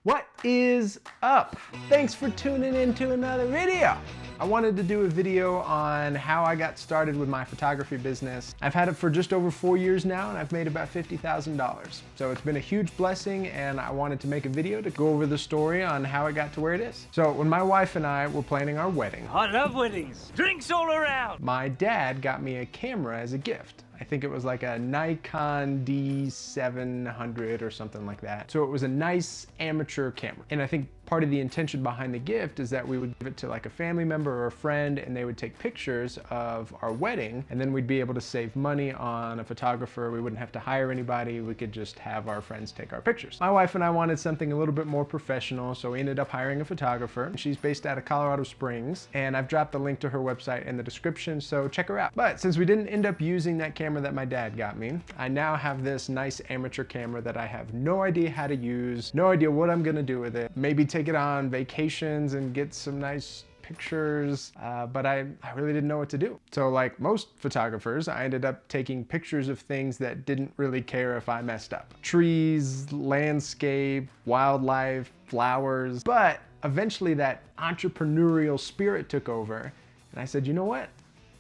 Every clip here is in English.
What is up? Thanks for tuning in to another video. I wanted to do a video on how I got started with my photography business. I've had it for just over 4 years now and I've made about $50,000. So it's been a huge blessing and I wanted to make a video to go over the story on how it got to where it is. So when my wife and I were planning our wedding, I love weddings. Drinks all around. my dad got me a camera as a gift. I think it was like a Nikon D700 or something like that. So it was a nice amateur camera. And I think part of the intention behind the gift is that we would give it to like a family member or a friend and they would take pictures of our wedding and then we'd be able to save money on a photographer. We wouldn't have to hire anybody. We could just have our friends take our pictures. My wife and I wanted something a little bit more professional, so we ended up hiring a photographer. She's based out of Colorado Springs and I've dropped the link to her website in the description, so check her out. But since we didn't end up using that camera that my dad got me, I now have this nice amateur camera that I have no idea how to use, no idea what I'm gonna do with it. Maybe take it on vacations and get some nice pictures, but I really didn't know what to do. So like most photographers, I ended up taking pictures of things that didn't really care if I messed up. Trees, landscape, wildlife, flowers. But eventually that entrepreneurial spirit took over and I said, you know what?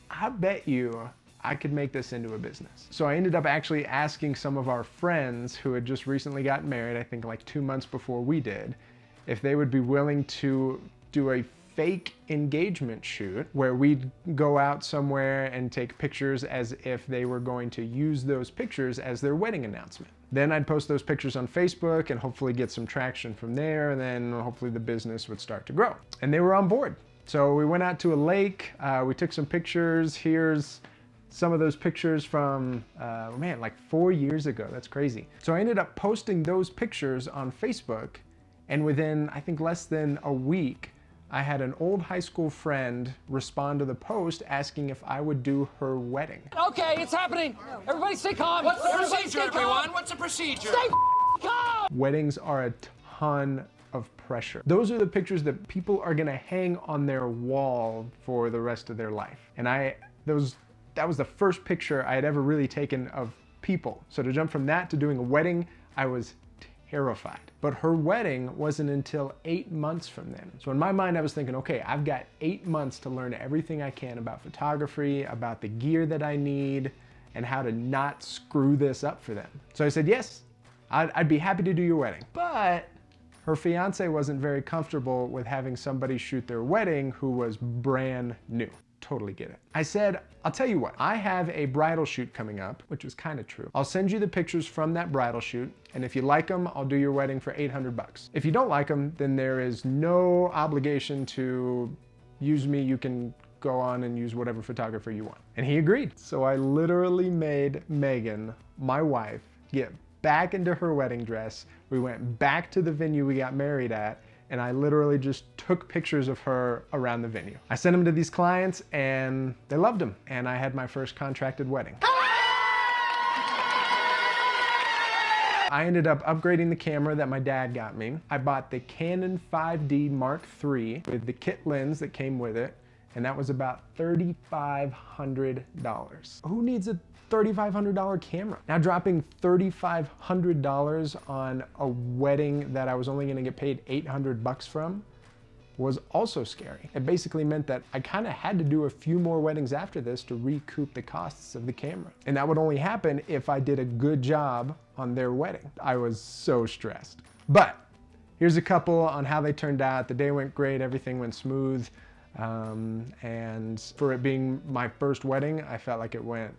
I bet you I could make this into a business. So I ended up actually asking some of our friends who had just recently gotten married, I think like 2 months before we did, if they would be willing to do a fake engagement shoot where we'd go out somewhere and take pictures as if they were going to use those pictures as their wedding announcement. Then I'd post those pictures on Facebook and hopefully get some traction from there, and then hopefully the business would start to grow. And they were on board. So we went out to a lake, we took some pictures. Here's some of those pictures from, man, like 4 years ago. That's crazy. So I ended up posting those pictures on Facebook, and within, I think, less than a week, I had an old high school friend respond to the post asking if I would do her wedding. Okay, it's happening. Everybody stay calm. What's the procedure, everyone? What's the procedure? Stay calm. Weddings are a ton of pressure. Those are the pictures that people are gonna hang on their wall for the rest of their life. And that was the first picture I had ever really taken of people. So to jump from that to doing a wedding, I was terrified. But her wedding wasn't until 8 months from then. So in my mind, I was thinking, okay, I've got 8 months to learn everything I can about photography, about the gear that I need, and how to not screw this up for them. So I said, yes, I'd be happy to do your wedding. But her fiance wasn't very comfortable with having somebody shoot their wedding who was brand new. Totally get it. I said, I'll tell you what, I have a bridal shoot coming up, which was kind of true. I'll send you the pictures from that bridal shoot, and if you like them, I'll do your wedding for 800 bucks. If you don't like them, then there is no obligation to use me. You can go on and use whatever photographer you want. And he agreed. So I literally made Megan, my wife, get back into her wedding dress. We went back to the venue we got married at, and I literally just took pictures of her around the venue. I sent them to these clients and they loved them. And I had my first contracted wedding. I ended up upgrading the camera that my dad got me. I bought the Canon 5D Mark III with the kit lens that came with it. And that was about $3,500. Who needs a $3,500 camera? Now dropping $3,500 on a wedding that I was only gonna get paid 800 bucks from was also scary. It basically meant that I kind of had to do a few more weddings after this to recoup the costs of the camera. And that would only happen if I did a good job on their wedding. I was so stressed. But here's a couple on how they turned out. The day went great, everything went smooth. And for it being my first wedding, I felt like it went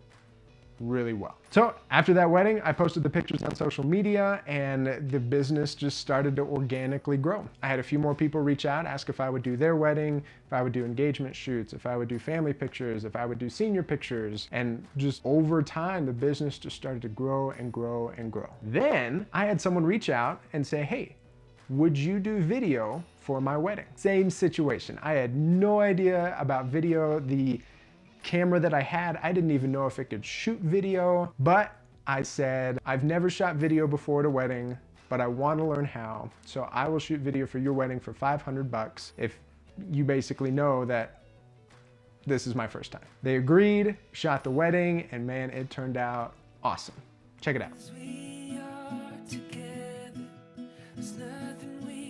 really well. So after that wedding, I posted the pictures on social media and the business just started to organically grow. I had a few more people reach out, ask if I would do their wedding, if I would do engagement shoots, if I would do family pictures, if I would do senior pictures. And just over time, the business just started to grow and grow and grow. Then I had someone reach out and say, hey, would you do video for my wedding? Same situation. I had no idea about video. The camera that I had, I didn't even know if it could shoot video, but I said, I've never shot video before at a wedding, but I want to learn how. So I will shoot video for your wedding for 500 bucks if you basically know that this is my first time. They agreed, shot the wedding, and man, it turned out awesome. Check it out. We are together. There's nothing we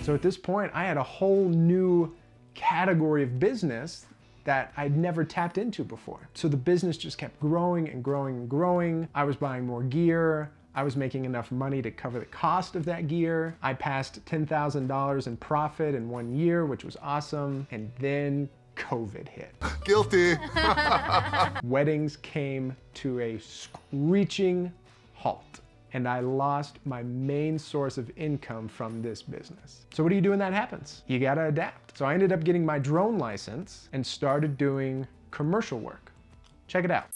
So at this point, I had a whole new category of business that I'd never tapped into before. So the business just kept growing and growing and growing. I was buying more gear. I was making enough money to cover the cost of that gear. I passed $10,000 in profit in 1 year, which was awesome. And then COVID hit. Guilty. Weddings came to a screeching halt, and I lost my main source of income from this business. So what do you do when that happens? You gotta adapt. So I ended up getting my drone license and started doing commercial work. Check it out.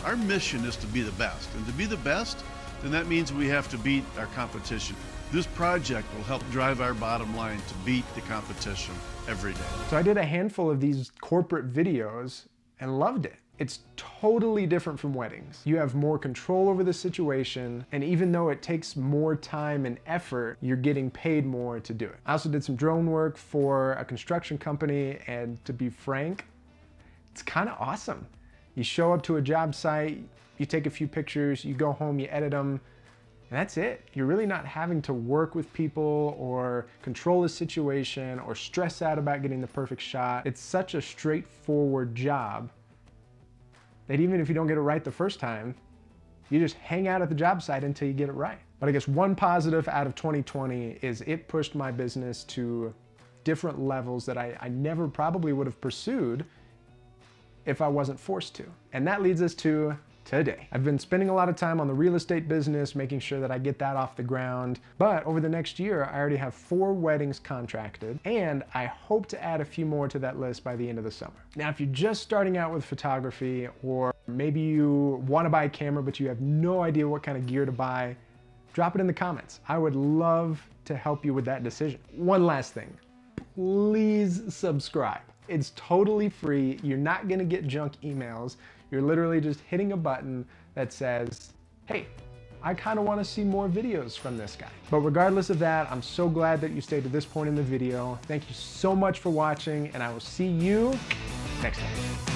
Our mission is to be the best, and to be the best, then that means we have to beat our competition. This project will help drive our bottom line to beat the competition every day. So I did a handful of these corporate videos and loved it. It's totally different from weddings. You have more control over the situation, and even though it takes more time and effort, you're getting paid more to do it. I also did some drone work for a construction company, and to be frank, it's kind of awesome. You show up to a job site, you take a few pictures, you go home, you edit them, and that's it. You're really not having to work with people or control the situation or stress out about getting the perfect shot. It's such a straightforward job that even if you don't get it right the first time, you just hang out at the job site until you get it right. But I guess one positive out of 2020 is it pushed my business to different levels that I never probably would have pursued if I wasn't forced to. And that leads us to today. I've been spending a lot of time on the real estate business, making sure that I get that off the ground. But over the next year, I already have 4 weddings contracted, and I hope to add a few more to that list by the end of the summer. Now, if you're just starting out with photography, or maybe you want to buy a camera, but you have no idea what kind of gear to buy, drop it in the comments. I would love to help you with that decision. One last thing, please subscribe. It's totally free. You're not gonna get junk emails. You're literally just hitting a button that says, hey, I kind of want to see more videos from this guy. But regardless of that, I'm so glad that you stayed to this point in the video. Thank you so much for watching, and I will see you next time.